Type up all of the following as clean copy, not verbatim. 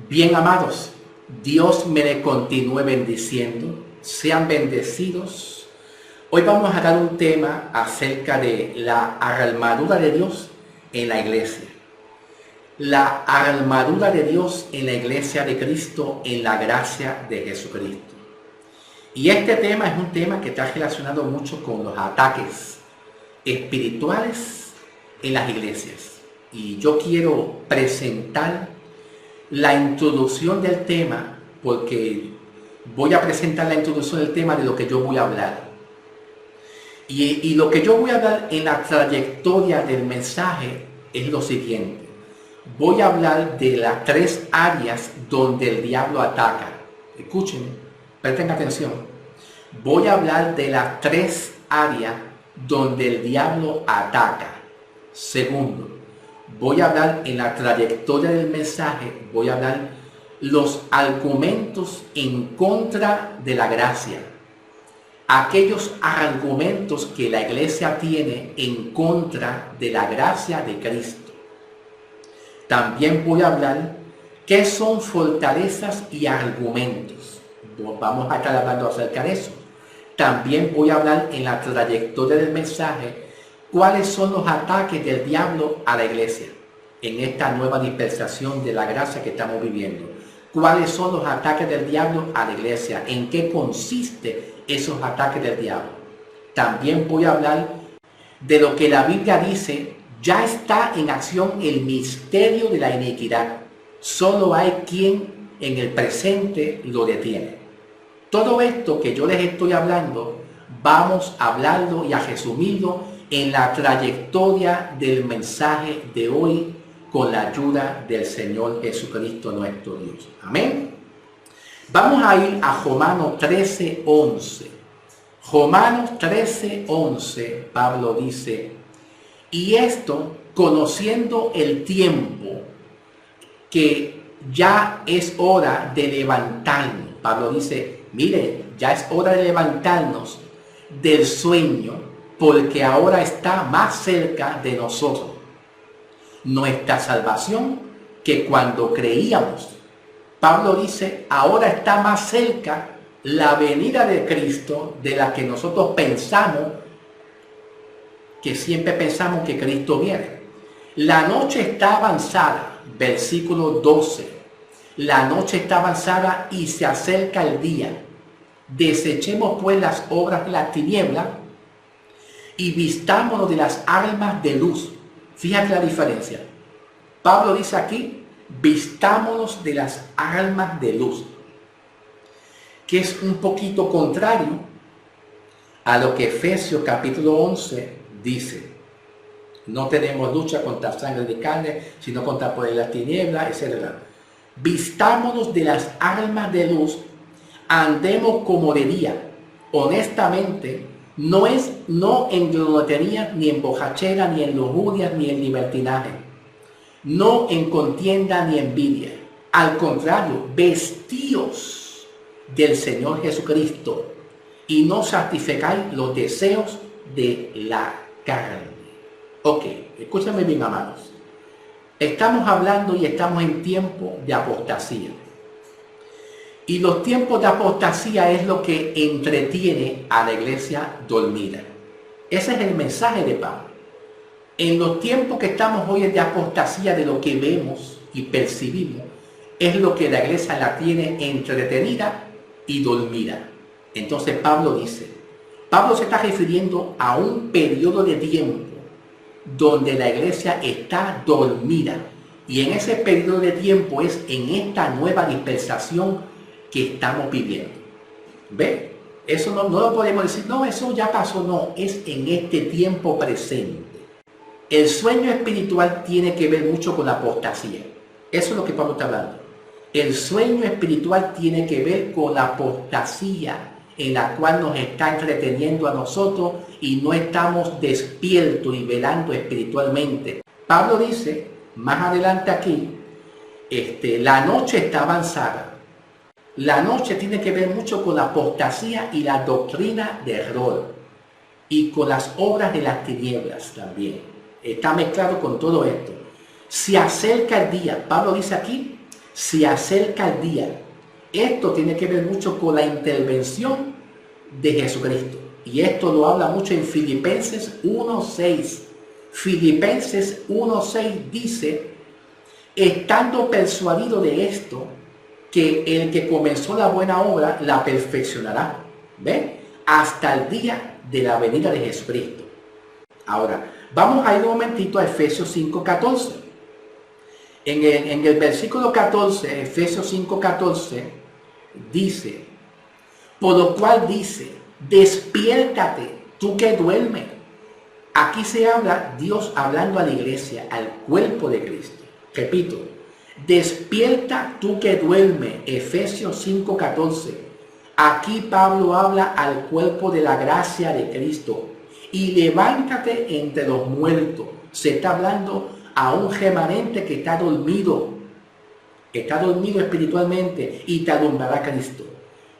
Bien, amados, Dios me continúe bendiciendo. Sean bendecidos. Hoy vamos a dar un tema acerca de la armadura de Dios en la iglesia. La armadura de Dios en la iglesia de Cristo, en la gracia de Jesucristo. Y este tema es un tema que está relacionado mucho con los ataques espirituales en las iglesias. Y yo quiero presentar la introducción del tema, porque voy a presentar la introducción del tema de lo que yo voy a hablar. Y lo que yo voy a hablar en la trayectoria del mensaje es lo siguiente. Voy a hablar de las tres áreas donde el diablo ataca. Escuchen, presten atención. Voy a hablar de las tres áreas donde el diablo ataca. Segundo, voy a hablar en la trayectoria del mensaje, voy a hablar los argumentos en contra de la gracia. Aquellos argumentos que la iglesia tiene en contra de la gracia de Cristo. También voy a hablar qué son fortalezas y argumentos. Vamos a estar hablando acerca de eso. También voy a hablar en la trayectoria del mensaje cuáles son los ataques del diablo a la iglesia en esta nueva dispensación de la gracia que estamos viviendo. ¿Cuáles son los ataques del diablo a la iglesia? ¿En qué consiste esos ataques del diablo? También voy a hablar de lo que la Biblia dice, ya está en acción el misterio de la iniquidad. Solo hay quien en el presente lo detiene. Todo esto que yo les estoy hablando, vamos a hablarlo y a resumirlo en la trayectoria del mensaje de hoy con la ayuda del Señor Jesucristo nuestro Dios. Amén. Vamos a ir a Romanos 13:11. Romanos 13:11, Pablo dice, y esto conociendo el tiempo, que ya es hora de levantarnos. Pablo dice, mire, ya es hora de levantarnos del sueño, porque ahora está más cerca de nosotros nuestra salvación que cuando creíamos. Pablo dice, ahora está más cerca la venida de Cristo de la que nosotros pensamos, que siempre pensamos que Cristo viene. La noche está avanzada, versículo 12. La noche está avanzada y se acerca el día. Desechemos pues las obras de la tiniebla y vistámonos de las armas de luz. Fíjate la diferencia. Pablo dice aquí, vistámonos de las armas de luz, que es un poquito contrario a lo que Efesios capítulo 11 dice. No tenemos lucha contra sangre de carne, sino contra poder de la tiniebla, etc. Vistámonos de las armas de luz, andemos como de día, honestamente, no en glotonería, ni en borrachera, ni en lujuria, ni en libertinaje, no en contienda ni envidia. Al contrario, vestíos del Señor Jesucristo y no satisfacáis los deseos de la carne. Ok, escúchame bien, amados. Estamos hablando y estamos en tiempo de apostasía. Y los tiempos de apostasía es lo que entretiene a la iglesia dormida. Ese es el mensaje de Pablo. En los tiempos que estamos hoy de apostasía, de lo que vemos y percibimos, es lo que la iglesia la tiene entretenida y dormida. Entonces Pablo se está refiriendo a un periodo de tiempo donde la iglesia está dormida. Y en ese periodo de tiempo es en esta nueva dispensación que estamos viviendo. ¿Ve? Eso no lo podemos decir, no, eso ya pasó, no, es en este tiempo presente. El sueño espiritual tiene que ver mucho con la apostasía. Eso es lo que Pablo está hablando. El sueño espiritual tiene que ver con la apostasía en la cual nos está entreteniendo a nosotros y no estamos despiertos y velando espiritualmente. Pablo dice, más adelante aquí, la noche está avanzada. La noche tiene que ver mucho con la apostasía y la doctrina de error y con las obras de las tinieblas también. Está mezclado con todo esto. Se acerca el día. Pablo dice aquí, Se acerca el día. Esto tiene que ver mucho con la intervención de Jesucristo. Y esto lo habla mucho en Filipenses 1:6. Filipenses 1:6 dice, estando persuadido de esto, que el que comenzó la buena obra la perfeccionará. ¿Ven? Hasta el día de la venida de Jesucristo. Ahora, vamos a ir un momentito a Efesios 5:14. En el versículo 14, Efesios 5:14, dice, por lo cual dice, despiértate, tú que duermes. Aquí se habla, Dios hablando a la iglesia, al cuerpo de Cristo. Repito, despierta tú que duermes, Efesios 5:14. Aquí Pablo habla al cuerpo de la gracia de Cristo. Y levántate entre los muertos. Se está hablando a un remanente que está dormido espiritualmente, y te alumbrará Cristo.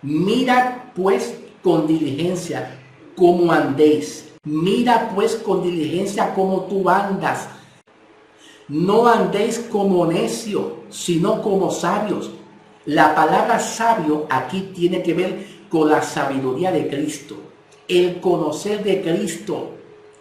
Mira pues con diligencia cómo andéis. Mira pues con diligencia cómo tú andas. No andéis como necios, sino como sabios. La palabra sabio aquí tiene que ver con la sabiduría de Cristo. El conocer de Cristo.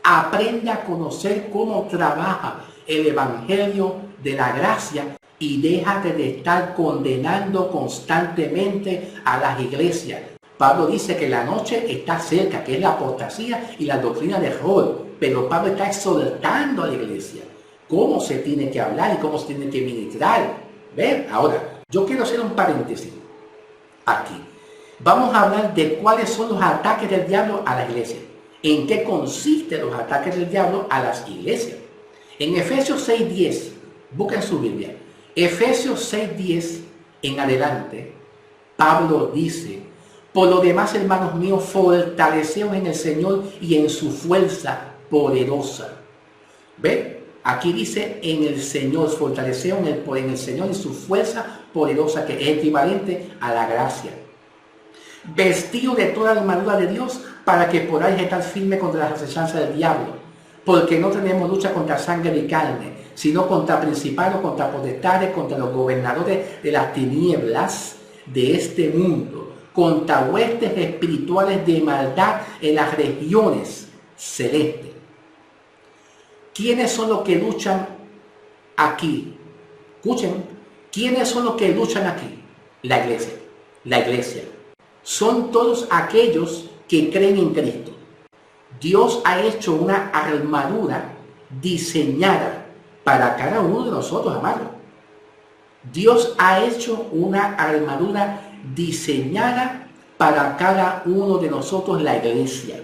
Aprende a conocer cómo trabaja el evangelio de la gracia y déjate de estar condenando constantemente a las iglesias. Pablo dice que la noche está cerca, que es la apostasía y la doctrina de error, pero Pablo está exhortando a la iglesia cómo se tiene que hablar y cómo se tiene que ministrar. ¿Ven? Ahora, yo quiero hacer un paréntesis aquí. Vamos a hablar de cuáles son los ataques del diablo a la iglesia. ¿En qué consisten los ataques del diablo a las iglesias? En Efesios 6:10, busquen su Biblia. Efesios 6:10 en adelante, Pablo dice, por lo demás, hermanos míos, fortaleceos en el Señor y en su fuerza poderosa. ¿Ve? Aquí dice en el Señor, fortaleceos en el Señor y su fuerza poderosa, que es equivalente a la gracia. Vestido de toda la armadura de Dios para que podáis estar firme contra las acechanzas del diablo, porque no tenemos lucha contra sangre y carne, sino contra principados, contra potestades, contra los gobernadores de las tinieblas de este mundo, contra huestes espirituales de maldad en las regiones celestes. ¿Quiénes son los que luchan aquí? Escuchen, ¿quiénes son los que luchan aquí? La iglesia. La iglesia. Son todos aquellos que creen en Cristo. Dios ha hecho una armadura diseñada para cada uno de nosotros, amados. Dios ha hecho una armadura diseñada para cada uno de nosotros, la iglesia.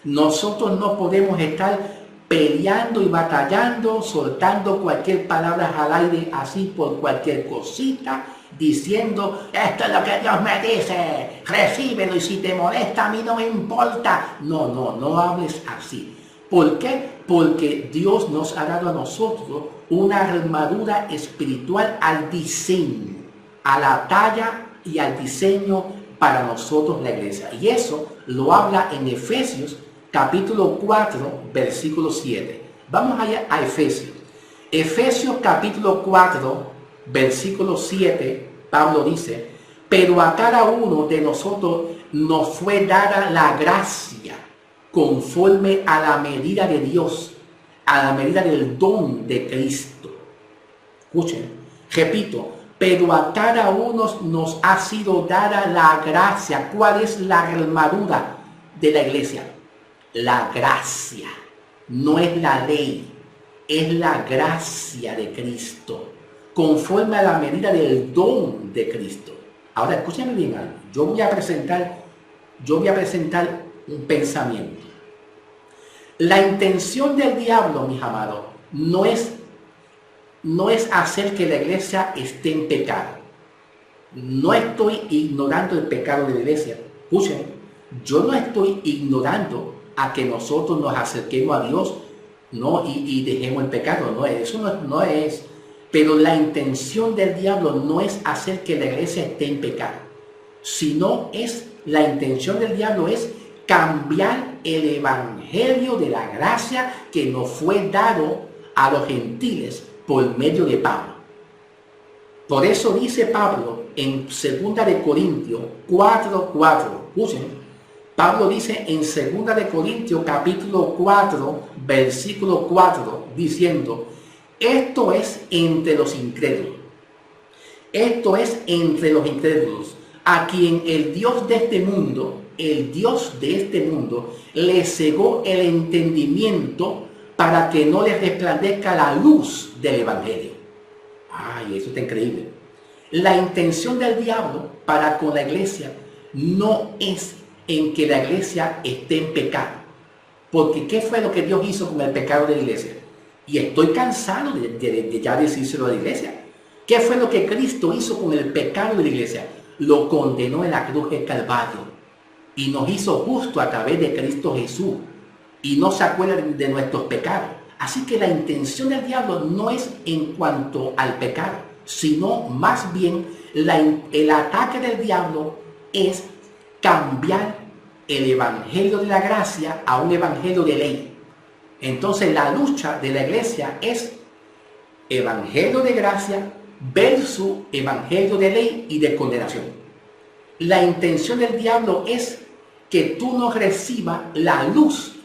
Nosotros no podemos estar peleando y batallando, soltando cualquier palabra al aire así por cualquier cosita, diciendo, esto es lo que Dios me dice, recíbelo, y si te molesta a mí no me importa. No hables así. ¿Por qué? Porque Dios nos ha dado a nosotros una armadura espiritual al diseño, a la talla y al diseño para nosotros la iglesia. Y eso lo habla en Efesios capítulo 4, versículo 7. Vamos allá a Efesios. Efesios capítulo 4, versículo 7, Pablo dice, pero a cada uno de nosotros nos fue dada la gracia conforme a la medida de Dios, a la medida del don de Cristo. Escuchen, repito, pero a cada uno nos ha sido dada la gracia. ¿Cuál es la armadura de la iglesia? La gracia. No es la ley, es la gracia de Cristo, conforme a la medida del don de Cristo. Ahora, escúchame bien algo. Yo voy a presentar un pensamiento. La intención del diablo, mis amados, no es hacer que la iglesia esté en pecado. No estoy ignorando el pecado de la iglesia. Escuchen, yo no estoy ignorando a que nosotros nos acerquemos a Dios, no, y dejemos el pecado. No, eso no es. Pero la intención del diablo no es hacer que la iglesia esté en pecado, sino la intención del diablo es cambiar el evangelio de la gracia que nos fue dado a los gentiles por medio de Pablo. Por eso dice Pablo en 2 Corintios 4:4. Escuchen, Pablo dice en 2 Corintios capítulo 4, versículo 4, diciendo, esto es entre los incrédulos. Esto es entre los incrédulos, a quien el Dios de este mundo, le cegó el entendimiento para que no les resplandezca la luz del Evangelio. Ay, eso está increíble. La intención del diablo para con la iglesia no es en que la iglesia esté en pecado. Porque ¿qué fue lo que Dios hizo con el pecado de la iglesia? Y estoy cansado de ya decírselo a la iglesia. ¿Qué fue lo que Cristo hizo con el pecado de la iglesia? Lo condenó en la cruz del Calvario y nos hizo justo a través de Cristo Jesús y no se acuerda de nuestros pecados. Así que la intención del diablo no es en cuanto al pecado, sino más bien el ataque del diablo es cambiar el evangelio de la gracia a un evangelio de ley. Entonces la lucha de la iglesia es evangelio de gracia versus evangelio de ley y de condenación. La intención del diablo es que tú no recibas la luz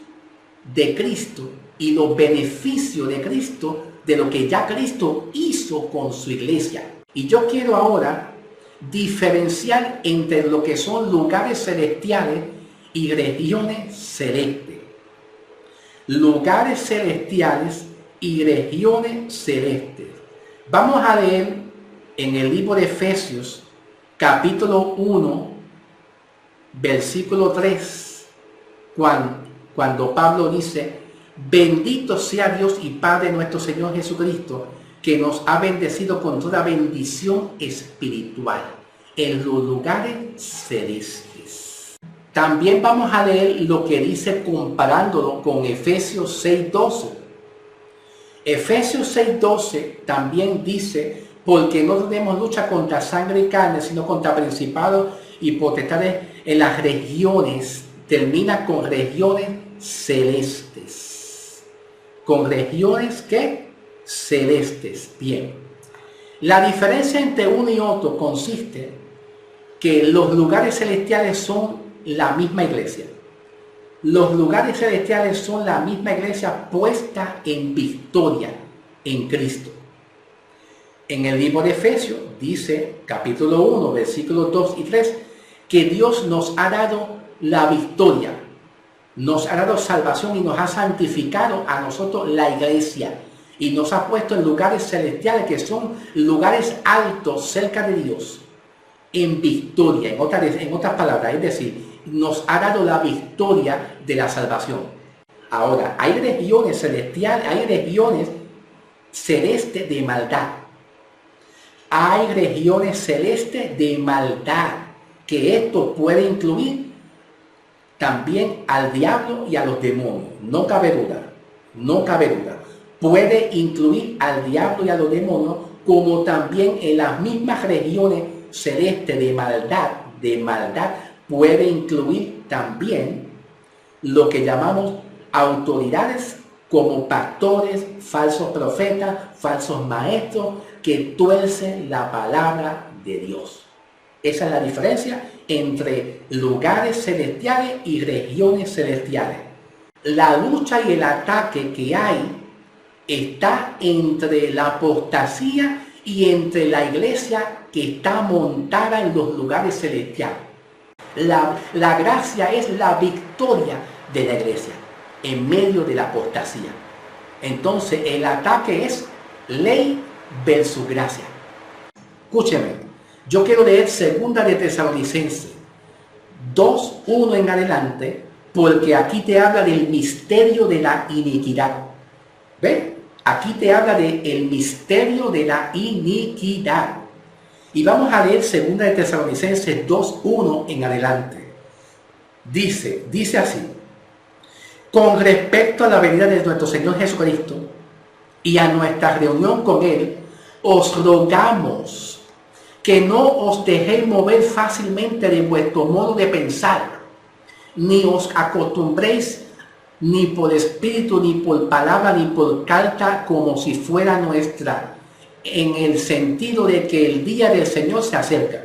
de Cristo y los beneficios de Cristo, de lo que ya Cristo hizo con su iglesia. Y yo quiero ahora diferenciar entre lo que son lugares celestiales y regiones celestes. Lugares celestiales y regiones celestes. Vamos a leer en el libro de Efesios, capítulo 1, versículo 3, cuando Pablo dice, bendito sea Dios y Padre de nuestro Señor Jesucristo, que nos ha bendecido con toda bendición espiritual en los lugares celestes. También vamos a leer lo que dice comparándolo con Efesios 6:12. Efesios 6:12 también dice, porque no tenemos lucha contra sangre y carne, sino contra principados y potestades en las regiones. Termina con regiones celestes. Con regiones, ¿qué? Celestes. Bien. La diferencia entre uno y otro consiste que los lugares celestiales son la misma iglesia. Los lugares celestiales son la misma iglesia puesta en victoria en Cristo. En el libro de Efesios dice, capítulo 1, versículos 2 y 3, que Dios nos ha dado la victoria, nos ha dado salvación y nos ha santificado a nosotros la iglesia y nos ha puesto en lugares celestiales que son lugares altos cerca de Dios, en victoria, en otras palabras, es decir, nos ha dado la victoria de la salvación. Ahora, hay regiones celestiales, hay regiones celestes de maldad. Hay regiones celestes de maldad, que esto puede incluir también al diablo y a los demonios. No cabe duda, no cabe duda. Puede incluir al diablo y a los demonios, como también en las mismas regiones celestes de maldad, puede incluir también lo que llamamos autoridades como pastores, falsos profetas, falsos maestros que tuercen la palabra de Dios. Esa es la diferencia entre lugares celestiales y regiones celestiales. La lucha y el ataque que hay está entre la apostasía y entre la iglesia que está montada en los lugares celestiales. La gracia es la victoria de la iglesia en medio de la apostasía. Entonces el ataque es ley versus gracia. Escúcheme, yo quiero leer 2 de Tesalonicenses 2:1 en adelante, porque aquí te habla del misterio de la iniquidad. ¿Ven? Aquí te habla del misterio de la iniquidad. Y vamos a leer 2 de Tesalonicenses 2:1 en adelante. Dice así: con respecto a la venida de nuestro Señor Jesucristo y a nuestra reunión con Él, os rogamos que no os dejéis mover fácilmente de vuestro modo de pensar, ni os acostumbréis ni por espíritu, ni por palabra, ni por carta, como si fuera nuestra, en el sentido de que el día del Señor se acerca.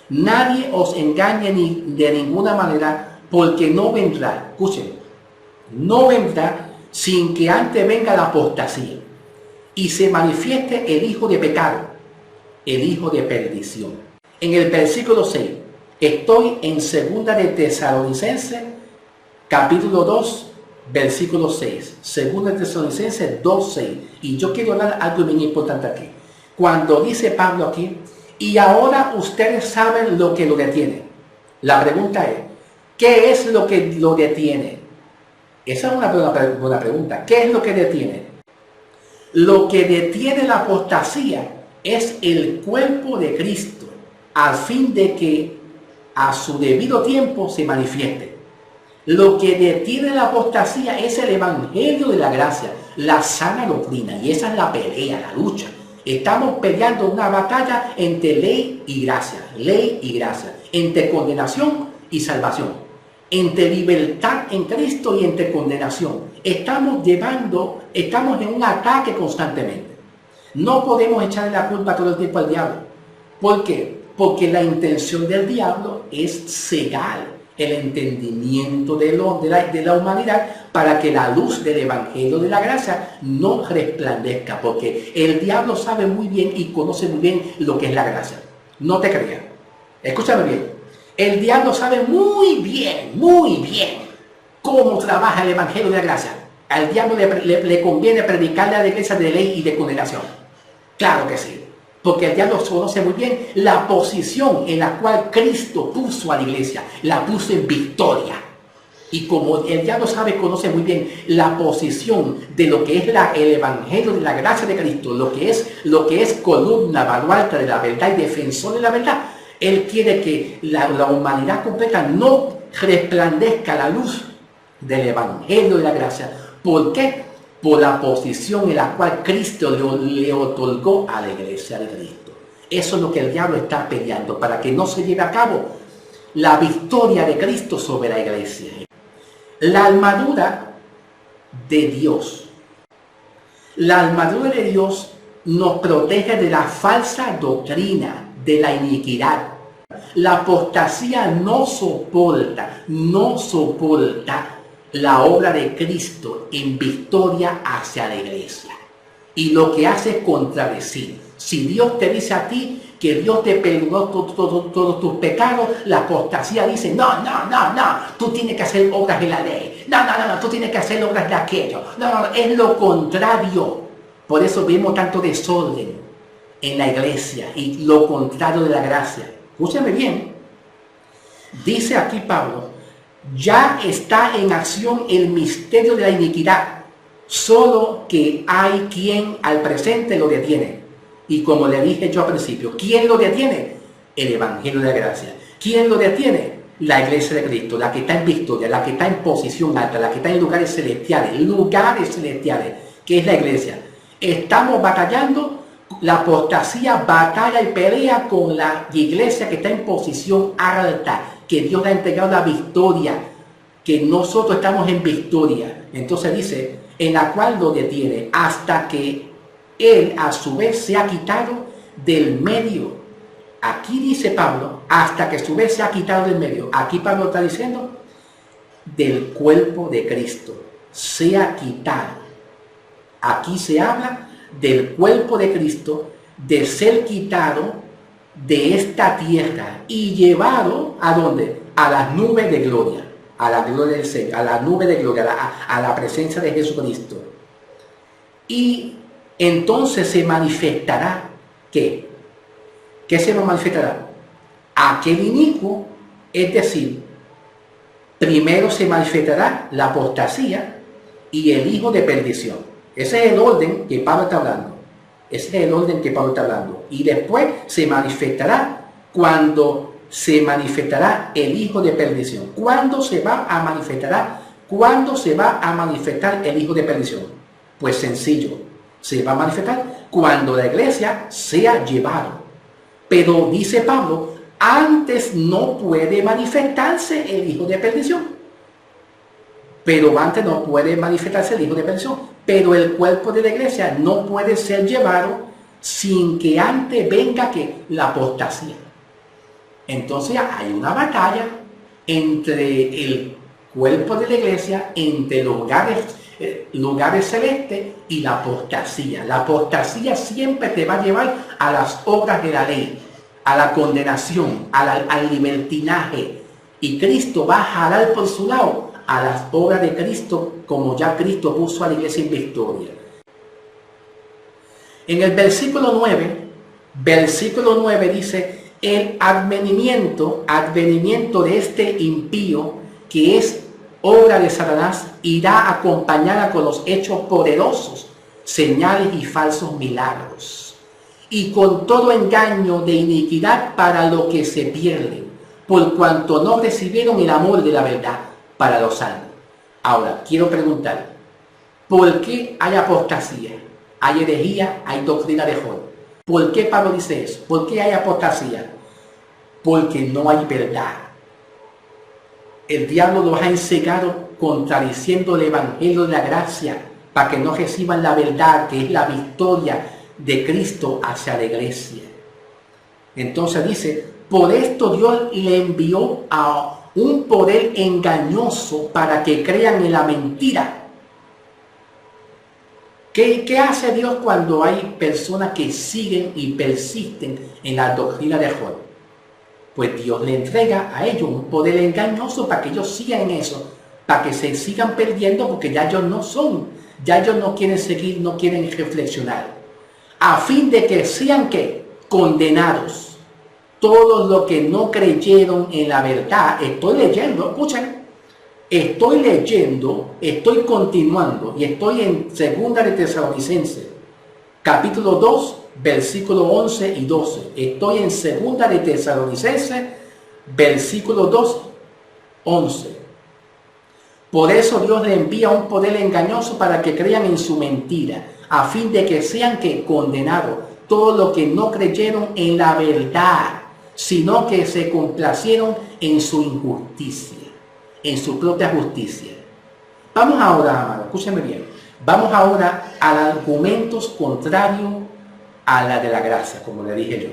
Nadie os engañe de ninguna manera, porque no vendrá, escuchen, no vendrá sin que antes venga la apostasía y se manifieste el hijo de pecado, el hijo de perdición. En el versículo 6, estoy en 2 de Tesalonicenses, capítulo 2, versículo 6. 2 de Tesalonicenses 2, 6. Y yo quiero hablar algo bien importante aquí. Cuando dice Pablo aquí, y ahora ustedes saben lo que lo detiene. La pregunta es, ¿qué es lo que lo detiene? Esa es una buena pregunta. ¿Qué es lo que detiene? Lo que detiene la apostasía es el cuerpo de Cristo, al fin de que a su debido tiempo se manifieste. Lo que detiene la apostasía es el evangelio de la gracia, la sana doctrina, y esa es la pelea, la lucha. Estamos peleando una batalla entre ley y gracia, entre condenación y salvación, entre libertad en Cristo y entre condenación. Estamos en un ataque constantemente. No podemos echarle la culpa todo el tiempo al diablo. ¿Por qué? Porque la intención del diablo es cegar el entendimiento de la humanidad para que la luz del evangelio de la gracia no resplandezca, porque el diablo sabe muy bien y conoce muy bien lo que es la gracia. No te creas. Escúchame bien. El diablo sabe muy bien cómo trabaja el evangelio de la gracia. Al diablo le conviene predicarle a la iglesia de ley y de condenación. Claro que sí. Porque el diablo conoce muy bien la posición en la cual Cristo puso a la iglesia, la puso en victoria. Y como el diablo conoce muy bien la posición de lo que es el evangelio de la gracia de Cristo, lo que es columna, baluarte de la verdad y defensor de la verdad, él quiere que la humanidad completa no resplandezca la luz del evangelio de la gracia. ¿Por qué? Por la posición en la cual Cristo le otorgó a la iglesia de Cristo. Eso es lo que el diablo está peleando, para que no se lleve a cabo la victoria de Cristo sobre la iglesia. La armadura de Dios. La armadura de Dios nos protege de la falsa doctrina, de la iniquidad. La apostasía no soporta la obra de Cristo en victoria hacia la iglesia. Y lo que hace es contradecir. Si Dios te dice a ti que Dios te perdonó todos tus pecados, la apostasía dice, no, tú tienes que hacer obras de la ley. No, tú tienes que hacer obras de aquello. No, es lo contrario. Por eso vemos tanto desorden en la iglesia y lo contrario de la gracia. Escúchame bien. Dice aquí Pablo, ya está en acción el misterio de la iniquidad, solo que hay quien al presente lo detiene. Y como le dije yo al principio, ¿quién lo detiene? El evangelio de la gracia. ¿Quién lo detiene? La iglesia de Cristo, la que está en victoria, la que está en posición alta, la que está en lugares celestiales, que es la iglesia. Estamos batallando, la apostasía batalla y pelea con la iglesia que está en posición alta, que Dios le ha entregado la victoria, que nosotros estamos en victoria. Entonces dice, en la cual lo detiene hasta que él a su vez se ha quitado del medio. Aquí dice Pablo, hasta que a su vez se ha quitado del medio. Aquí Pablo está diciendo, del cuerpo de Cristo, se ha quitado. Aquí se habla del cuerpo de Cristo, de ser quitado de esta tierra y llevado ¿a dónde? A las nubes de gloria, a la gloria del Señor, a la nube de gloria, a la presencia de Jesucristo. Y entonces se manifestará, ¿qué? ¿Qué se manifestará? Aquel inicuo, es decir, primero se manifestará la apostasía y el hijo de perdición. Ese es el orden que Pablo está hablando. Y después se manifestará cuando se manifestará el hijo de perdición. ¿Cuándo se va a manifestar el hijo de perdición? Pues sencillo. Se va a manifestar cuando la iglesia sea llevado. Pero dice Pablo, antes no puede manifestarse el hijo de perdición. Pero el cuerpo de la iglesia no puede ser llevado sin que antes venga que la apostasía. Entonces hay una batalla entre el cuerpo de la iglesia, entre los lugares celestes y la apostasía. La apostasía siempre te va a llevar a las obras de la ley, a la condenación, al libertinaje. Y Cristo va a jalar por su lado a las obras de Cristo, como ya Cristo puso a la iglesia en victoria. En el versículo 9 dice: el advenimiento de este impío, que es obra de Satanás, irá acompañada con los hechos poderosos, señales y falsos milagros, y con todo engaño de iniquidad para los que se pierden, por cuanto no recibieron el amor de la verdad para los salvos. Ahora, quiero preguntar, ¿por qué hay apostasía? Hay herejía, hay doctrina de Job. ¿Por qué Pablo dice eso? ¿Por qué hay apostasía? Porque no hay verdad. El diablo los ha ensegado contradiciendo el evangelio de la gracia para que no reciban la verdad, que es la victoria de Cristo hacia la iglesia. Entonces dice: por esto Dios le envió a un poder engañoso para que crean en la mentira. ¿Qué hace Dios cuando hay personas que siguen y persisten en la doctrina de Job? Pues Dios le entrega a ellos un poder engañoso para que ellos sigan en eso, para que se sigan perdiendo, porque ya ellos no son, ya ellos no quieren seguir, no quieren reflexionar, a fin de que sean condenados. Todos los que no creyeron en la verdad. Estoy leyendo, escuchen, estoy continuando y estoy en 2 de Tesalonicenses, capítulo 2, versículo 11 y 12. Estoy en 2 de Tesalonicenses, versículo 2, 11. Por eso Dios le envía un poder engañoso para que crean en su mentira, a fin de que sean condenados todos los que no creyeron en la verdad, sino que se complacieron en su injusticia, en su propia justicia. Vamos ahora, amado, escúchame bien, vamos ahora a argumentos contrarios a la de la gracia, como le dije yo.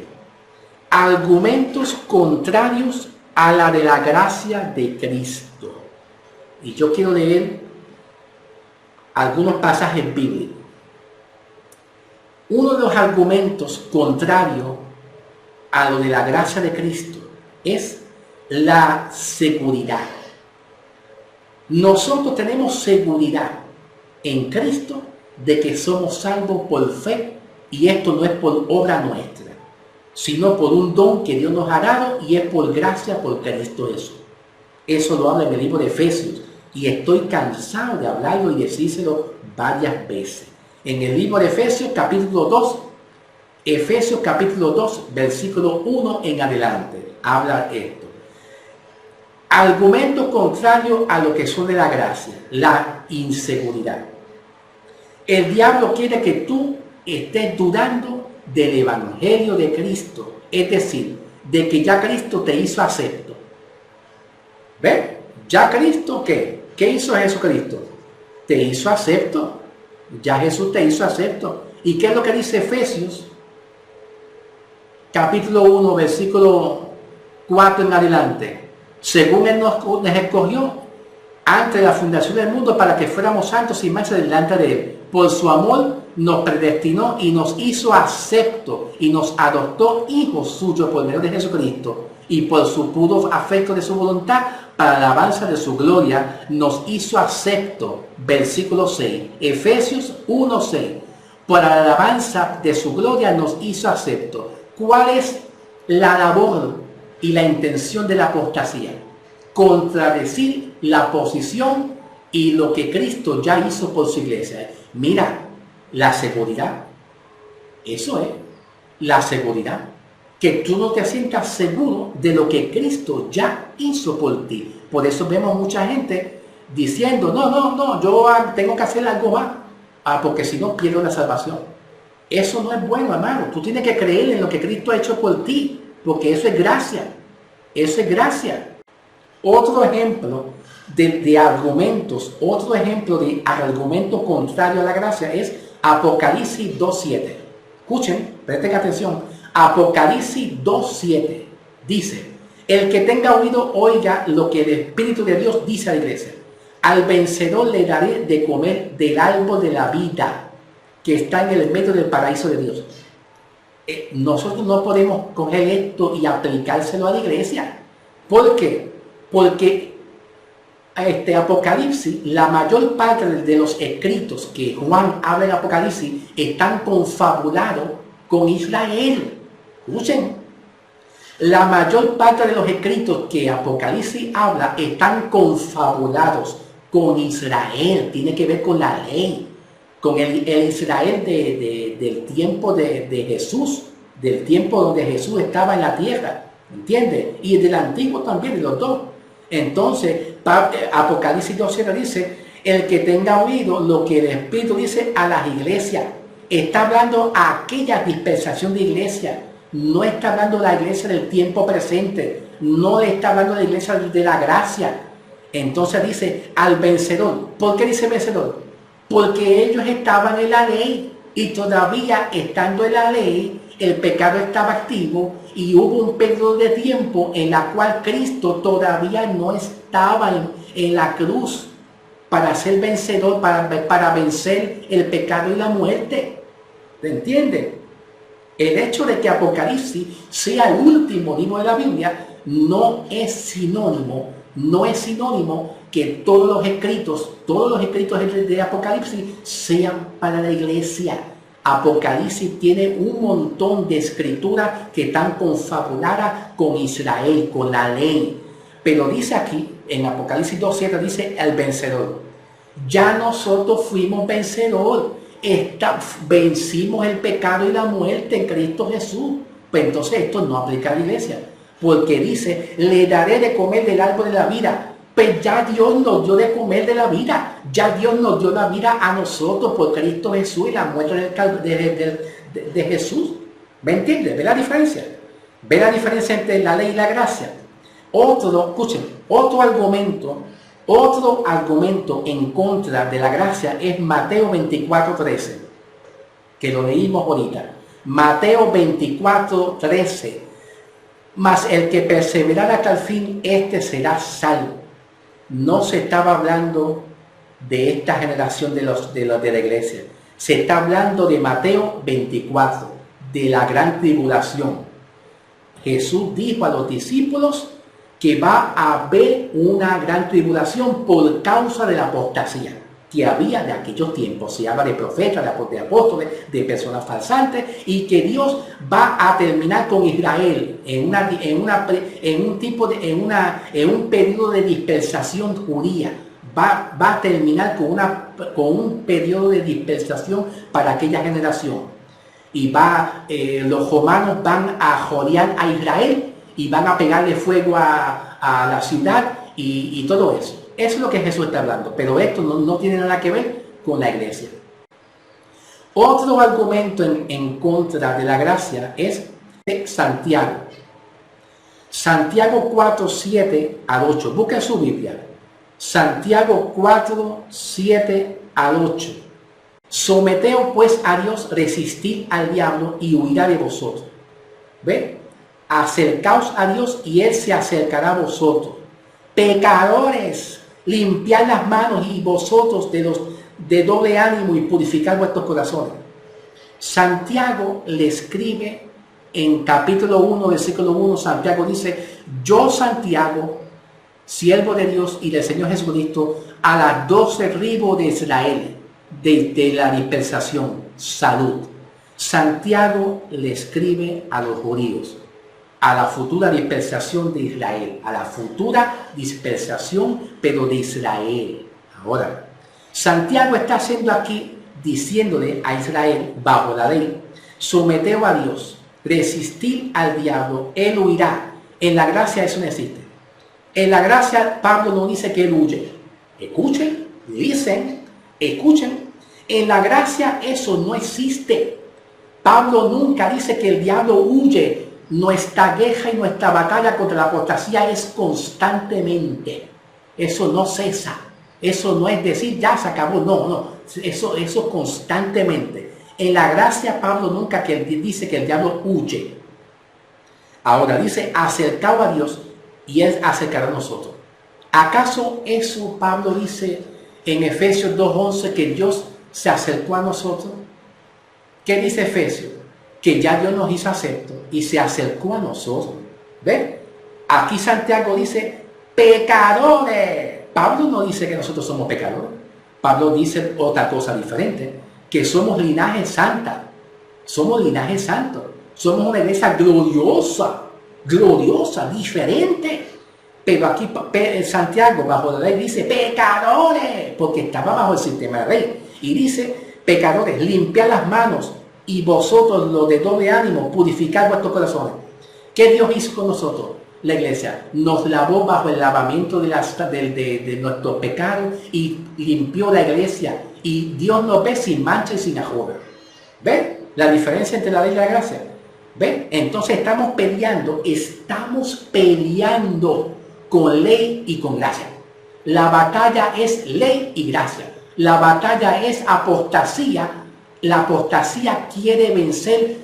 Argumentos contrarios a la de la gracia de Cristo. Y yo quiero leer algunos pasajes bíblicos. Uno de los argumentos contrarios a lo de la gracia de Cristo es la seguridad. Nosotros tenemos seguridad en Cristo de que somos salvos por fe, y esto no es por obra nuestra, sino por un don que Dios nos ha dado, y es por gracia por Cristo Jesús. Eso lo habla en el libro de Efesios, y estoy cansado de hablarlo y decírselo varias veces. En el libro de Efesios capítulo 2, versículo 1 en adelante, habla esto. Argumento contrario a lo que son de la gracia: la inseguridad. El diablo quiere que tú estés dudando del evangelio de Cristo, es decir, de que ya Cristo te hizo acepto. ¿Ves? ¿Ya Cristo qué? ¿Qué hizo Jesucristo? Te hizo acepto. Ya Jesús te hizo acepto. ¿Y qué es lo que dice Efesios? Capítulo 1, versículo 4 en adelante. Según Él nos escogió antes de la fundación del mundo para que fuéramos santos y mancha delante de Él. Por su amor nos predestinó y nos hizo acepto y nos adoptó hijos suyos por medio de Jesucristo, y por su puro afecto de su voluntad, para la alabanza de su gloria, nos hizo acepto. Versículo 6, Efesios 1:6. Por la alabanza de su gloria nos hizo acepto. ¿Cuál es la labor y la intención de la apostasía? Contradecir la posición y lo que Cristo ya hizo por su iglesia. Mira, la seguridad, eso es la seguridad, que tú no te sientas seguro de lo que Cristo ya hizo por ti. Por eso vemos mucha gente diciendo: no, yo tengo que hacer algo más, porque si no pierdo la salvación. Eso no es bueno, hermano. Tú tienes que creer en lo que Cristo ha hecho por ti, porque eso es gracia. Eso es gracia. Otro ejemplo de argumentos, otro ejemplo de argumento contrario a la gracia es Apocalipsis 2:7. Escuchen, presten atención. Apocalipsis 2:7 dice: el que tenga oído oiga lo que el Espíritu de Dios dice a la iglesia. Al vencedor le daré de comer del árbol de la vida que está en el medio del paraíso de Dios. Nosotros no podemos coger esto y aplicárselo a la iglesia. ¿Por qué? Porque Apocalipsis, la mayor parte de los escritos que Juan habla en Apocalipsis están confabulados con Israel. Escuchen, la mayor parte de los escritos que Apocalipsis habla están confabulados con Israel. Tiene que ver con la ley, con el Israel del tiempo de Jesús, del tiempo donde Jesús estaba en la tierra, ¿entiendes? Y del antiguo también, de los dos. Entonces, Apocalipsis 2:7 dice: el que tenga oído lo que el Espíritu dice a las iglesias. Está hablando a aquella dispensación de iglesia. No está hablando de la iglesia del tiempo presente. No está hablando de la iglesia de la gracia. Entonces dice al vencedor. ¿Por qué dice vencedor? Porque ellos estaban en la ley y todavía estando en la ley, el pecado estaba activo y hubo un periodo de tiempo en la cual Cristo todavía no estaba en la cruz para ser vencedor, para vencer el pecado y la muerte. ¿Se entiende? El hecho de que Apocalipsis sea el último libro de la Biblia no es sinónimo que todos los escritos de Apocalipsis sean para la iglesia. Apocalipsis tiene un montón de escrituras que están confabuladas con Israel, con la ley. Pero dice aquí, en Apocalipsis 2:7, dice el vencedor. Ya nosotros fuimos vencedores. Vencimos el pecado y la muerte en Cristo Jesús. Pues entonces esto no aplica a la iglesia. Porque dice, le daré de comer del árbol de la vida. Pues ya Dios nos dio de comer de la vida. Ya Dios nos dio la vida a nosotros por Cristo Jesús y la muerte de Jesús. ¿Me entiendes? ¿Ve la diferencia? ¿Ve la diferencia entre la ley y la gracia? Escuchen, otro argumento en contra de la gracia es Mateo 24:13, que lo leímos ahorita. Mateo 24:13. Mas el que perseverara hasta el fin, este será salvo. No se estaba hablando de esta generación de la iglesia. Se está hablando de Mateo 24, de la gran tribulación. Jesús dijo a los discípulos que va a haber una gran tribulación por causa de la apostasía que había de aquellos tiempos. Se habla de profetas, de apóstoles, de personas falsantes, y que Dios va a terminar con Israel en un periodo de dispersación judía. Va a terminar con un periodo de dispersación para aquella generación. Y los romanos van a jodear a Israel y van a pegarle fuego a la ciudad y todo eso. Eso es lo que Jesús está hablando, pero esto no tiene nada que ver con la iglesia. Otro argumento en contra de la gracia es Santiago. Santiago 4:7-8. Busquen su Biblia. Santiago 4:7-8. Someteos pues a Dios, resistid al diablo y huirá de vosotros. ¿Ve? Acercaos a Dios y Él se acercará a vosotros. Pecadores, limpiad las manos y vosotros de doble ánimo y purificad vuestros corazones. Santiago le escribe en capítulo 1, versículo 1, Santiago dice: yo, Santiago, siervo de Dios y del Señor Jesucristo, a las 12 tribus de Israel, de la dispersación, salud. Santiago le escribe a los judíos, a la futura dispersación de Israel, a la futura dispersación, pero de Israel. Ahora, Santiago está haciendo aquí, diciéndole a Israel, bajo la ley: someteos a Dios, resistir al diablo, él huirá. En la gracia eso no existe. En la gracia Pablo no dice que él huye. Escuchen, escuchen. En la gracia eso no existe. Pablo nunca dice que el diablo huye. Nuestra guerra y nuestra batalla contra la apostasía es constantemente. Eso no cesa. Eso no es decir ya se acabó. No. Eso constantemente. En la gracia Pablo nunca dice que el diablo huye. Ahora dice acercado a Dios y Él acercará a nosotros. ¿Acaso eso Pablo dice en Efesios 2:11 que Dios se acercó a nosotros? ¿Qué dice Efesios? Que ya Dios nos hizo acepto y se acercó a nosotros. ¿Ven? Aquí Santiago dice pecadores. Pablo no dice que nosotros somos pecadores. Pablo dice otra cosa diferente, que somos linaje santa. Somos linaje santo. Somos una iglesia gloriosa, diferente. Pero aquí Santiago bajo la ley dice pecadores, porque estaba bajo el sistema de ley. Y dice pecadores, limpiad las manos y vosotros los de doble ánimo, purificad vuestros corazones. ¿Qué Dios hizo con nosotros? La iglesia nos lavó bajo el lavamiento de nuestros pecados y limpió la iglesia. Y Dios nos ve sin mancha y sin arruga. ¿Ven la diferencia entre la ley y la gracia? ¿Ven? Entonces estamos peleando con ley y con gracia. La batalla es ley y gracia. La batalla es apostasía. La apostasía quiere vencer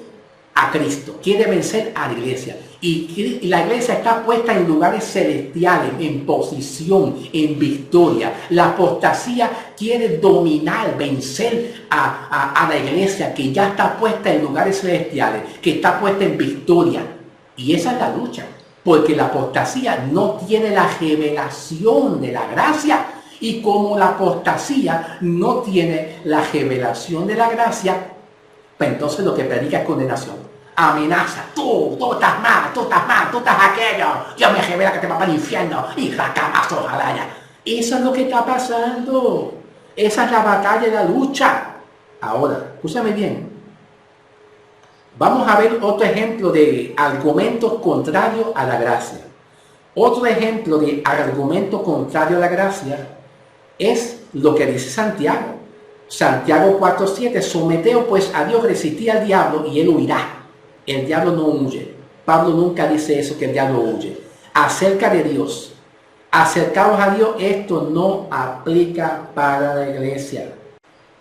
a Cristo, quiere vencer a la iglesia. Y la iglesia está puesta en lugares celestiales, en posición, en victoria. La apostasía quiere dominar, vencer a la iglesia que ya está puesta en lugares celestiales, que está puesta en victoria. Y esa es la lucha, porque la apostasía no tiene la revelación de la gracia. Y como la apostasía no tiene la revelación de la gracia, pues entonces lo que predica es condenación. Amenaza, tú estás mal, tú estás aquello, Dios me revela que te va para el infierno y racamazo, ojalá. Eso es lo que está pasando. Esa es la batalla y la lucha. Ahora, escúchame bien. Vamos a ver otro ejemplo de argumentos contrarios a la gracia. Otro ejemplo de argumento contrario a la gracia es lo que dice Santiago. Santiago 4:7, someteos pues a Dios, resistid al diablo y él huirá. El diablo no huye. Pablo nunca dice eso, que el diablo huye. Acerca de Dios. Acercaos a Dios, esto no aplica para la iglesia.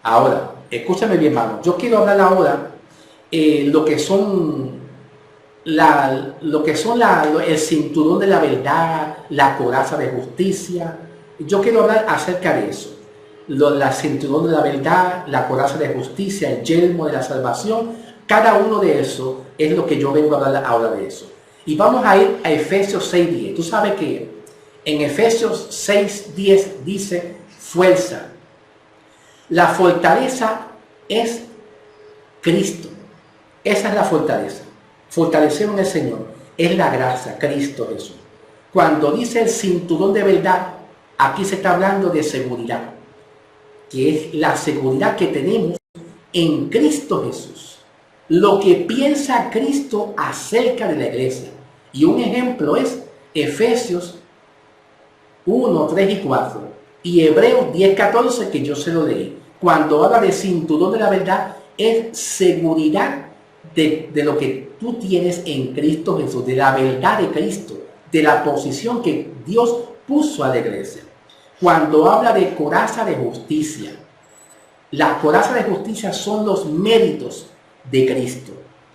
Ahora, escúchame bien, hermano. Yo quiero hablar ahora lo que son el cinturón de la verdad, la coraza de justicia. Yo quiero hablar acerca de eso. La cinturón de la verdad, la coraza de justicia, el yelmo de la salvación. Cada uno de esos es lo que yo vengo a hablar ahora de eso. Y vamos a ir a Efesios 6:10. Tú sabes que en Efesios 6:10 dice fuerza. La fortaleza es Cristo. Esa es la fortaleza. Fortalecer en el Señor es la gracia, Cristo Jesús. Cuando dice el cinturón de verdad, aquí se está hablando de seguridad, que es la seguridad que tenemos en Cristo Jesús. Lo que piensa Cristo acerca de la iglesia. Y un ejemplo es Efesios 1, 3 y 4. Y Hebreos 10, 14, que yo se lo leí. Cuando habla de cinturón de la verdad, es seguridad de lo que tú tienes en Cristo Jesús, de la verdad de Cristo, de la posición que Dios puso a la iglesia. Cuando habla de coraza de justicia, la coraza de justicia son los méritos de Cristo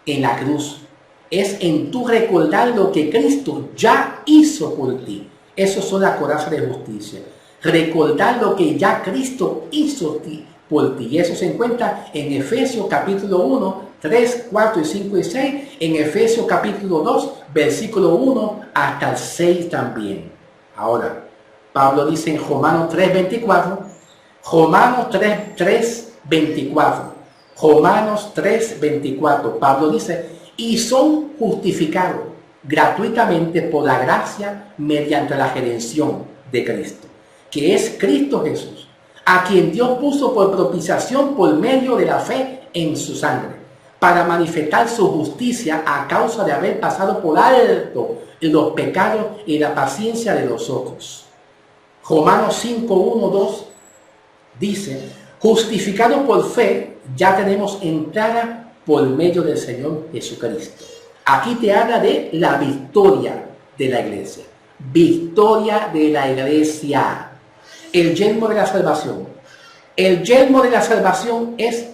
en la cruz. Es en tu recordar lo que Cristo ya hizo por ti. Eso son las corazas de justicia. Recordar lo que ya Cristo hizo por ti. Y eso se encuentra en Efesios capítulo 1, 3, 4 y 5 y 6. En Efesios capítulo 2, versículo 1 hasta el 6 también. Ahora, Pablo dice en Romanos 3, 24. Romanos 3, 24. Romanos 3, 24. Pablo dice, y son justificados gratuitamente por la gracia mediante la redención de Cristo, que es Cristo Jesús, a quien Dios puso por propiciación por medio de la fe en su sangre, para manifestar su justicia a causa de haber pasado por alto los pecados y la paciencia de los otros. Romanos 5, 1, 2 dice, justificados por fe, ya tenemos entrada por medio del Señor Jesucristo. Aquí te habla de la victoria de la iglesia. Victoria de la iglesia. El yelmo de la salvación. El yelmo de la salvación es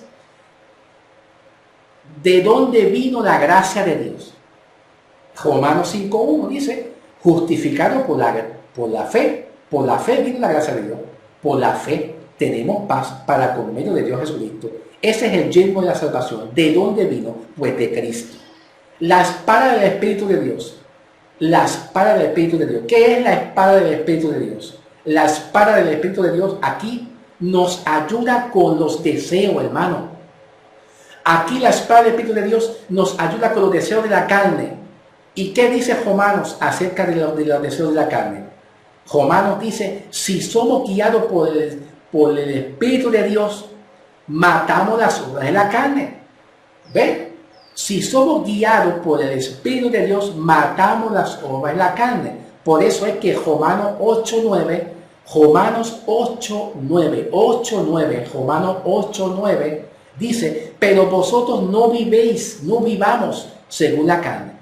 ¿De dónde vino la gracia de Dios? Romanos 5:1 dice, justificado por la fe. Por la fe vino la gracia de Dios. Por la fe tenemos paz para con medio de Dios Jesucristo. Ese es el yelmo de la salvación. ¿De dónde vino? Pues de Cristo. La espada del Espíritu de Dios. La espada del Espíritu de Dios. ¿Qué es la espada del Espíritu de Dios? La espada del Espíritu de Dios aquí nos ayuda con los deseos, hermano. Aquí la espada del Espíritu de Dios nos ayuda con los deseos de la carne. ¿Y qué dice Romanos acerca de los deseos de la carne? Romanos dice, si somos guiados por el Espíritu de Dios, matamos las obras de la carne. ¿Ve? Si somos guiados por el Espíritu de Dios, matamos las obras de la carne. Por eso es que Romanos 8:9 dice, pero vosotros no vivamos según la carne.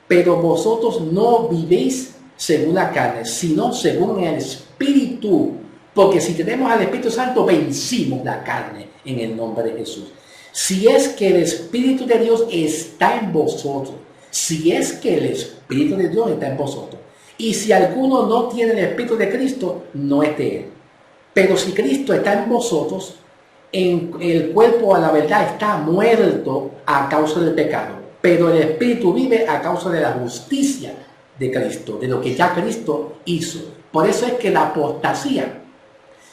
Pero vosotros no vivéis según la carne, sino según el Espíritu. Porque si tenemos al Espíritu Santo, vencimos la carne en el nombre de Jesús. Si es que el Espíritu de Dios está en vosotros, si es que el Espíritu de Dios está en vosotros, y si alguno no tiene el Espíritu de Cristo, no es de él. Pero si Cristo está en vosotros, en el cuerpo a la verdad está muerto a causa del pecado, pero el Espíritu vive a causa de la justicia de Cristo, de lo que ya Cristo hizo. Por eso es que la apostasía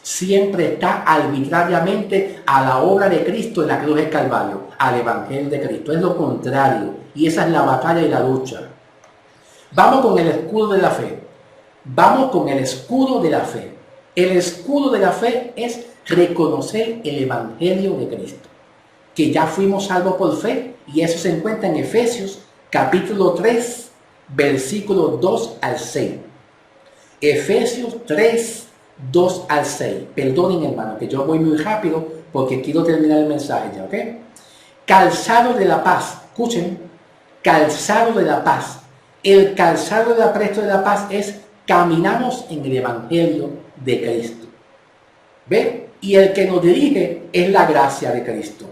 siempre está arbitrariamente a la obra de Cristo en la cruz del Calvario, al Evangelio de Cristo. Es lo contrario, y esa es la batalla y la lucha. Vamos con el escudo de la fe. Vamos con el escudo de la fe. El escudo de la fe es reconocer el Evangelio de Cristo, que ya fuimos salvos por fe, y eso se encuentra en Efesios capítulo 3, versículos 2 al 6. Efesios 3, 2 al 6. Perdonen, hermano, que yo voy muy rápido porque quiero terminar el mensaje ya, ¿ok? Calzado de la paz. Escuchen, calzado de la paz. El calzado del apresto de la paz es caminamos en el Evangelio de Cristo. ¿Ve? Y el que nos dirige es la gracia de Cristo.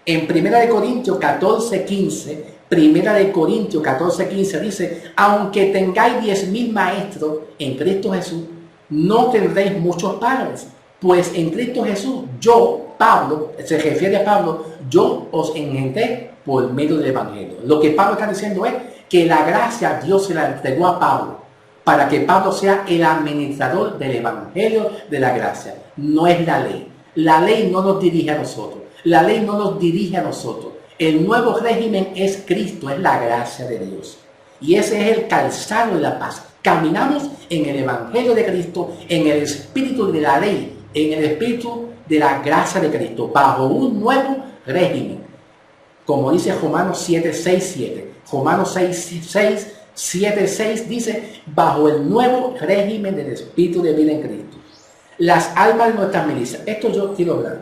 En 1 Corintios 14:15, 1 Corintios 14:15 dice, aunque tengáis 10,000 maestros en Cristo Jesús, no tendréis muchos padres, pues en Cristo Jesús, yo, Pablo, se refiere a Pablo, yo os engendré por medio del Evangelio. Lo que Pablo está diciendo es que la gracia Dios se la entregó a Pablo, para que Pablo sea el administrador del Evangelio de la gracia. No es la ley. La ley no nos dirige a nosotros. La ley no nos dirige a nosotros. El nuevo régimen es Cristo, es la gracia de Dios. Y ese es el calzado de la paz. Caminamos en el Evangelio de Cristo, en el espíritu de la ley, en el espíritu de la gracia de Cristo, bajo un nuevo régimen. Como dice Romanos 7:6-7. Romanos 7:6 dice, bajo el nuevo régimen del espíritu de vida en Cristo. Las almas de nuestras milicias. Esto yo quiero hablar.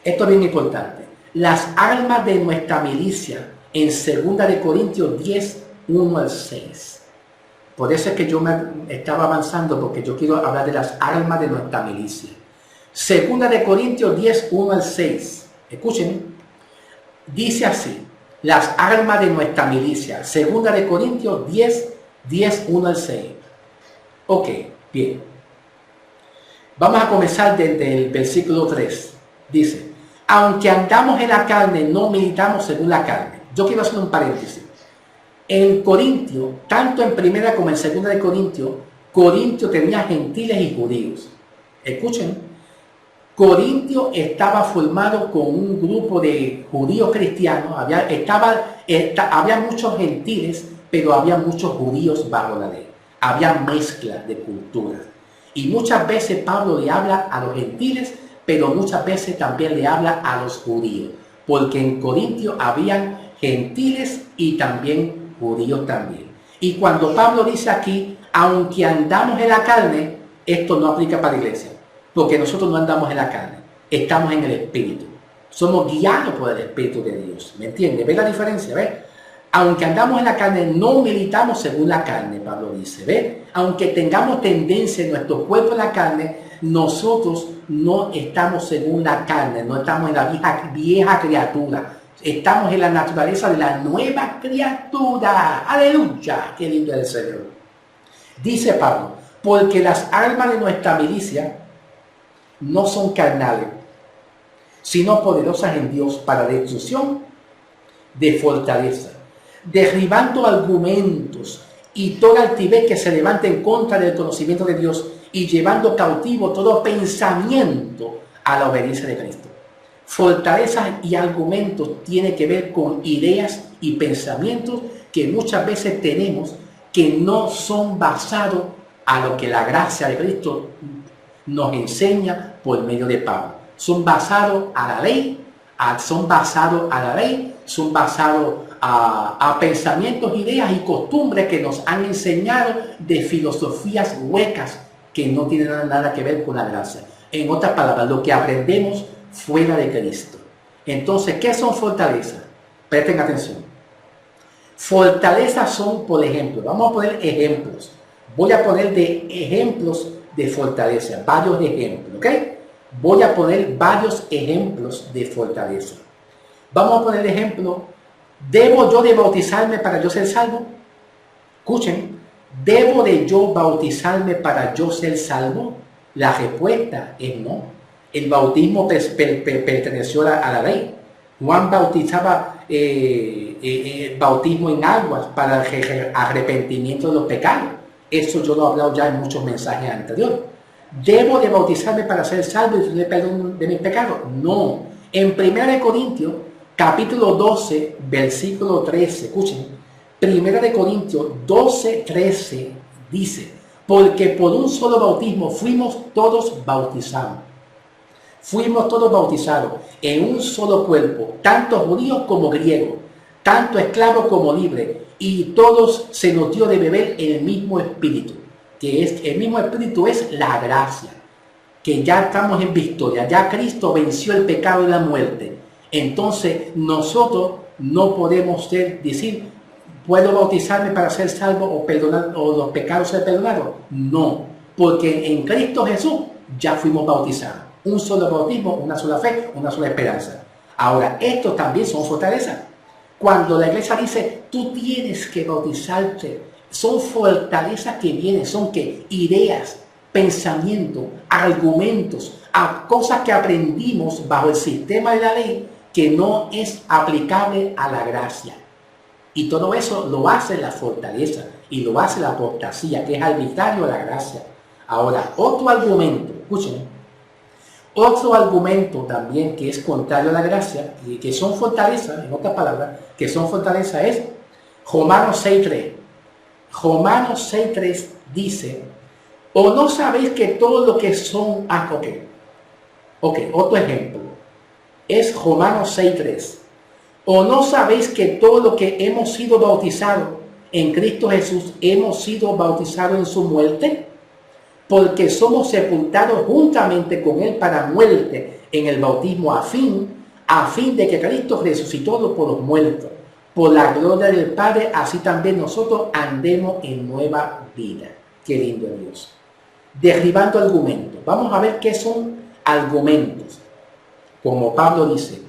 Esto es bien importante. Las almas de nuestra milicia en 2 Corintios 10:1 al 6. Por eso es que yo me estaba avanzando, porque yo quiero hablar de las almas de nuestra milicia. 2 Corintios 10:1 al 6. Escuchen. Dice así, las armas de nuestra milicia. 2 Corintios 10:1 al 6. Ok, bien. Vamos a comenzar desde el versículo 3. Dice, aunque andamos en la carne, no militamos según la carne. Yo quiero hacer un paréntesis. En Corintio, tanto en 1 como en 2 Corintio tenía gentiles y judíos. Escuchen, Corintio estaba formado con un grupo de judíos cristianos, había muchos gentiles, pero había muchos judíos bajo la ley. Había mezcla de culturas. Y muchas veces Pablo le habla a los gentiles, pero muchas veces también le habla a los judíos. Porque en Corintio habían gentiles y también judíos también. Y cuando Pablo dice aquí, aunque andamos en la carne, esto no aplica para la iglesia. Porque nosotros no andamos en la carne, estamos en el Espíritu. Somos guiados por el Espíritu de Dios. ¿Me entiende? ¿Ve la diferencia? ¿Ve? Aunque andamos en la carne, no militamos según la carne, Pablo dice. ¿Ve? Aunque tengamos tendencia en nuestro cuerpo en la carne, nosotros no estamos según la carne, no estamos en la vieja criatura Estamos en la naturaleza de la nueva criatura. ¡Aleluya! ¡Qué lindo es el Señor! Dice Pablo, porque las armas de nuestra milicia no son carnales, sino poderosas en Dios para la destrucción de fortaleza, derribando argumentos y toda altivez que se levante en contra del conocimiento de Dios y llevando cautivo todo pensamiento a la obediencia de Cristo. Fortalezas y argumentos tiene que ver con ideas y pensamientos que muchas veces tenemos que no son basados a lo que la gracia de Cristo nos enseña por medio de Pablo. Son basados a la ley, son basados a pensamientos, ideas y costumbres que nos han enseñado de filosofías huecas que no tienen nada que ver con la gracia. En otras palabras, lo que aprendemos fuera de Cristo. Entonces, ¿qué son fortalezas? Presten atención. Fortalezas son, por ejemplo, vamos a poner ejemplos. Voy a poner de ejemplos de fortaleza, varios ejemplos, ¿ok? Voy a poner varios ejemplos de fortaleza. Vamos a poner el ejemplo, ¿debo yo de bautizarme para yo ser salvo? Escuchen, ¿debo de yo bautizarme para yo ser salvo? La respuesta es no. El bautismo perteneció a la ley. Juan bautizaba bautismo en aguas para el arrepentimiento de los pecados. Eso yo lo he hablado ya en muchos mensajes anteriores. ¿Debo de bautizarme para ser salvo y tener perdón de mis pecados? No. En 1 Corintios, capítulo 12, versículo 13, escuchen. 1 Corintios 12, 13 dice, porque por un solo bautismo fuimos todos bautizados. Fuimos todos bautizados en un solo cuerpo, tanto judíos como griegos, tanto esclavos como libres, y todos se nos dio de beber el mismo espíritu, que es el mismo espíritu es la gracia, que ya estamos en victoria, ya Cristo venció el pecado y la muerte. Entonces nosotros no podemos decir, ¿puedo bautizarme para ser salvo o perdonar o los pecados ser perdonados? No, porque en Cristo Jesús ya fuimos bautizados. Un solo bautismo, una sola fe, una sola esperanza. Ahora, estos también son fortalezas. Cuando la iglesia dice, tú tienes que bautizarte, son fortalezas que vienen, son que ideas, pensamientos, argumentos, a cosas que aprendimos bajo el sistema de la ley que no es aplicable a la gracia. Y todo eso lo hace la fortaleza y lo hace la apostasía, que es arbitrario a la gracia. Ahora, otro argumento, escuchen. Otro argumento también que es contrario a la gracia, y que son fortalezas, en otras palabras, que son fortalezas es Romanos 6.3. Romanos 6.3 dice, ¿o no sabéis que todo lo que son... otro ejemplo. Es Romanos 6.3. ¿O no sabéis que todo lo que hemos sido bautizados en Cristo Jesús, hemos sido bautizados en su muerte? Porque somos sepultados juntamente con Él para muerte en el bautismo a fin de que Cristo resucitó por los muertos. Por la gloria del Padre, así también nosotros andemos en nueva vida. Qué lindo es Dios. Derribando argumentos. Vamos a ver qué son argumentos. Como Pablo dice,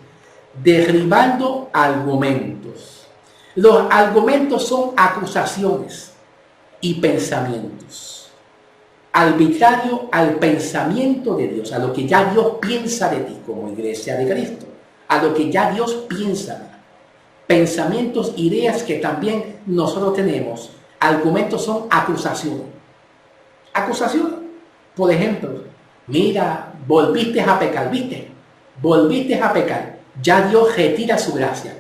derribando argumentos. Los argumentos son acusaciones y pensamientos. Arbitrario al pensamiento de Dios, a lo que ya Dios piensa de ti como iglesia de Cristo, a lo que ya Dios piensa. Pensamientos, ideas que también nosotros tenemos. Argumentos son acusaciones. Acusaciones. Por ejemplo, mira, volviste a pecar, ¿viste? Volviste a pecar. Ya Dios retira su gracia.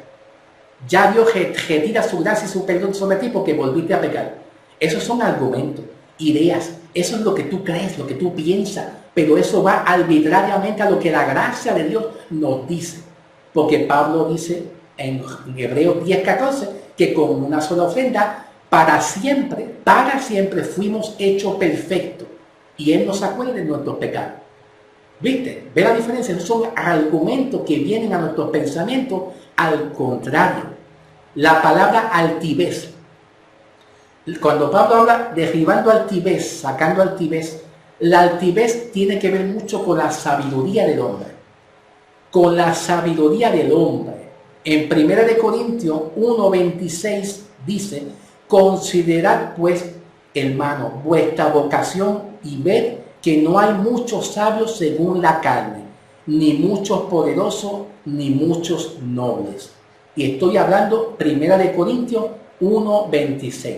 Ya Dios retira su gracia y su perdón sobre ti porque volviste a pecar. Esos son argumentos, ideas. Eso es lo que tú crees, lo que tú piensas, pero eso va arbitrariamente a lo que la gracia de Dios nos dice. Porque Pablo dice en Hebreos 10:14 que con una sola ofrenda para siempre fuimos hechos perfectos y Él nos acuerda de nuestros pecados. ¿Viste? ¿Ve la diferencia? No son argumentos que vienen a nuestros pensamientos, al contrario. La palabra altivez. Cuando Pablo habla derribando altivez, sacando altivez, la altivez tiene que ver mucho con la sabiduría del hombre. Con la sabiduría del hombre. En 1 Corintios 1:26 dice: considerad pues, hermanos, vuestra vocación y ved que no hay muchos sabios según la carne, ni muchos poderosos, ni muchos nobles. Y estoy hablando 1 Corintios 1:26.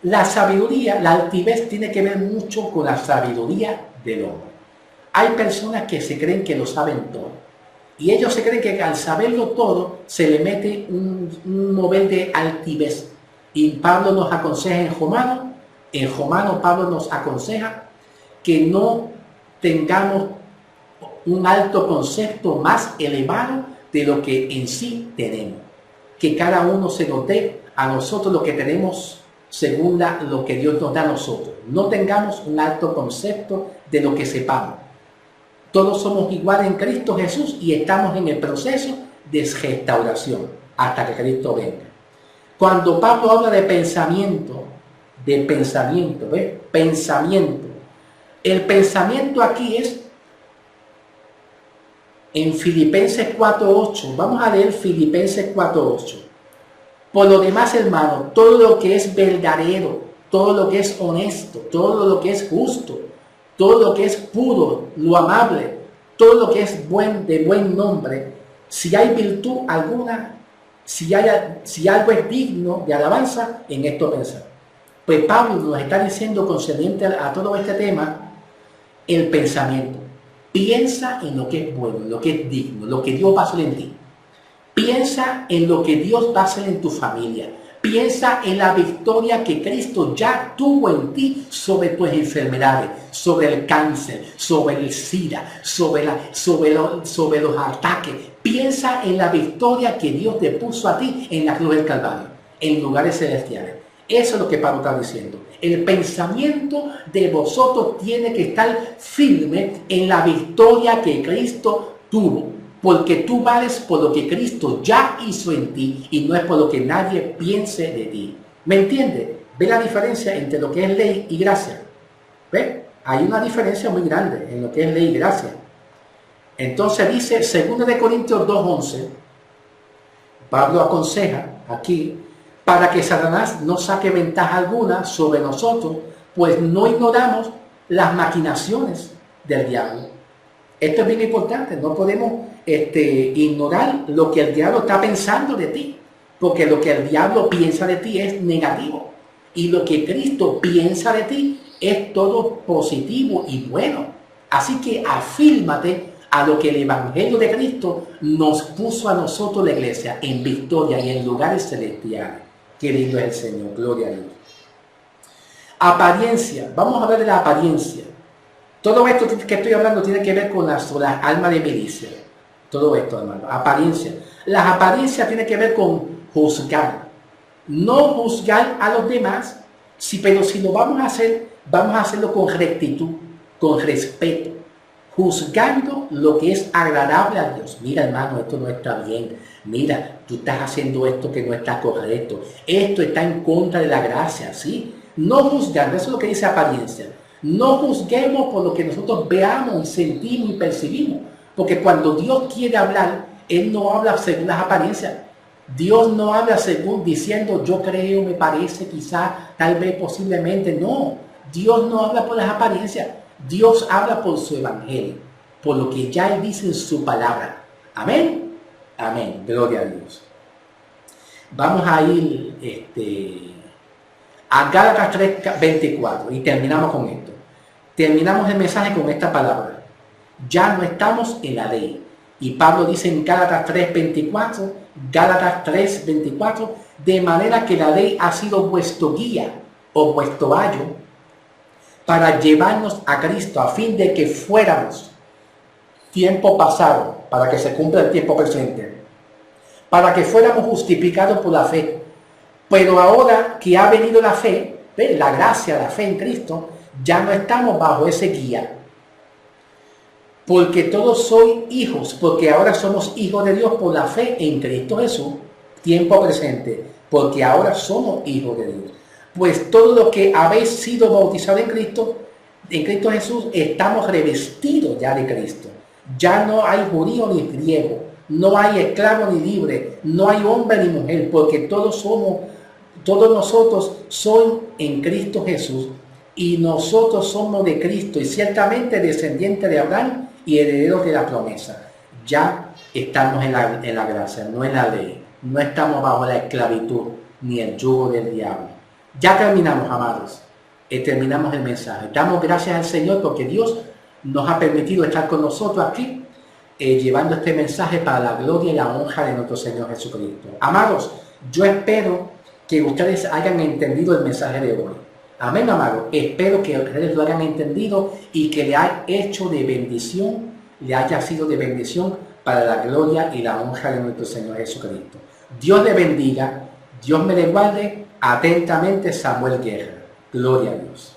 La sabiduría, la altivez tiene que ver mucho con la sabiduría del hombre. Hay personas que se creen que lo saben todo. Y ellos se creen que al saberlo todo se le mete un mover de altivez. Y Pablo nos aconseja en Romanos Pablo nos aconseja que no tengamos un alto concepto más elevado de lo que en sí tenemos. Que cada uno se nos dé a nosotros lo que tenemos según lo que Dios nos da a nosotros. No tengamos un alto concepto de lo que sepamos. Todos somos iguales en Cristo Jesús y estamos en el proceso de restauración hasta que Cristo venga. Cuando Pablo habla de pensamiento, ¿ves? Pensamiento. El pensamiento aquí es en Filipenses 4:8. Vamos a leer Filipenses 4:8. Por lo demás, hermanos, todo lo que es verdadero, todo lo que es honesto, todo lo que es justo, todo lo que es puro, lo amable, todo lo que es de buen nombre, si hay virtud alguna, si algo es digno de alabanza, en esto pensar. Pues Pablo nos está diciendo concerniente a todo este tema, el pensamiento. Piensa en lo que es bueno, en lo que es digno, lo que Dios va a hacer en ti. Piensa en lo que Dios va a hacer en tu familia. Piensa en la victoria que Cristo ya tuvo en ti sobre tus enfermedades, sobre el cáncer, sobre el SIDA, sobre los ataques. Piensa en la victoria que Dios te puso a ti en la cruz del Calvario, en lugares celestiales. Eso es lo que Pablo está diciendo. El pensamiento de vosotros tiene que estar firme en la victoria que Cristo tuvo. Porque tú vales por lo que Cristo ya hizo en ti y no es por lo que nadie piense de ti. ¿Me entiendes? ¿Ve la diferencia entre lo que es ley y gracia? ¿Ve? Hay una diferencia muy grande en lo que es ley y gracia. Entonces dice 2 Corintios 2:11, Pablo aconseja aquí, para que Satanás no saque ventaja alguna sobre nosotros, pues no ignoramos las maquinaciones del diablo. Esto es bien importante, no podemos ignorar lo que el diablo está pensando de ti, porque lo que el diablo piensa de ti es negativo y lo que Cristo piensa de ti es todo positivo y bueno. Así que afírmate a lo que el Evangelio de Cristo nos puso a nosotros, la iglesia, en victoria y en lugares celestiales. Qué lindo es el Señor, gloria a Dios. Apariencia, vamos a ver de la apariencia. Todo esto que estoy hablando tiene que ver con las almas de milicia. Todo esto, hermano, apariencia. Las apariencias tienen que ver con juzgar. No juzgar a los demás, pero si lo vamos a hacer, vamos a hacerlo con rectitud, con respeto, juzgando lo que es agradable a Dios. Mira, hermano, esto no está bien. Mira, tú estás haciendo esto que no está correcto. Esto está en contra de la gracia, ¿sí? No juzgar, eso es lo que dice apariencia. No juzguemos por lo que nosotros veamos, sentimos y percibimos. Porque cuando Dios quiere hablar, Él no habla según las apariencias. Dios no habla según diciendo yo creo, me parece, quizás, tal vez, posiblemente. No, Dios no habla por las apariencias. Dios habla por su evangelio, por lo que ya Él dice en su palabra. Amén. Amén. Gloria a Dios. Vamos a ir a Gálatas 3:24 y terminamos con esto. Terminamos el mensaje con esta palabra. Ya no estamos en la ley. Y Pablo dice en Gálatas 3:24, de manera que la ley ha sido vuestro guía o vuestro ayo para llevarnos a Cristo a fin de que fuéramos tiempo pasado, para que se cumpla el tiempo presente, para que fuéramos justificados por la fe. Pero ahora que ha venido la fe, la gracia, la fe en Cristo, ya no estamos bajo ese guía. Porque todos sois hijos, porque ahora somos hijos de Dios por la fe en Cristo Jesús, tiempo presente, porque ahora somos hijos de Dios. Pues todo lo que habéis sido bautizados en Cristo Jesús, estamos revestidos ya de Cristo. Ya no hay judío ni griego, No hay esclavo ni libre, no hay hombre ni mujer, porque todos nosotros son en Cristo Jesús y nosotros somos de Cristo y ciertamente descendientes de Abraham y herederos de la promesa. Ya estamos en la gracia, no en la ley. No estamos bajo la esclavitud ni el yugo del diablo. Ya terminamos, amados. Terminamos el mensaje. Damos gracias al Señor porque Dios nos ha permitido estar con nosotros aquí, llevando este mensaje para la gloria y la honra de nuestro Señor Jesucristo. Amados, yo espero que ustedes hayan entendido el mensaje de hoy. Amén, amados. Espero que ustedes lo hayan entendido y que le haya hecho de bendición, le haya sido de bendición para la gloria y la honra de nuestro Señor Jesucristo. Dios le bendiga, Dios me le guarde. Atentamente, Samuel Guerra. Gloria a Dios.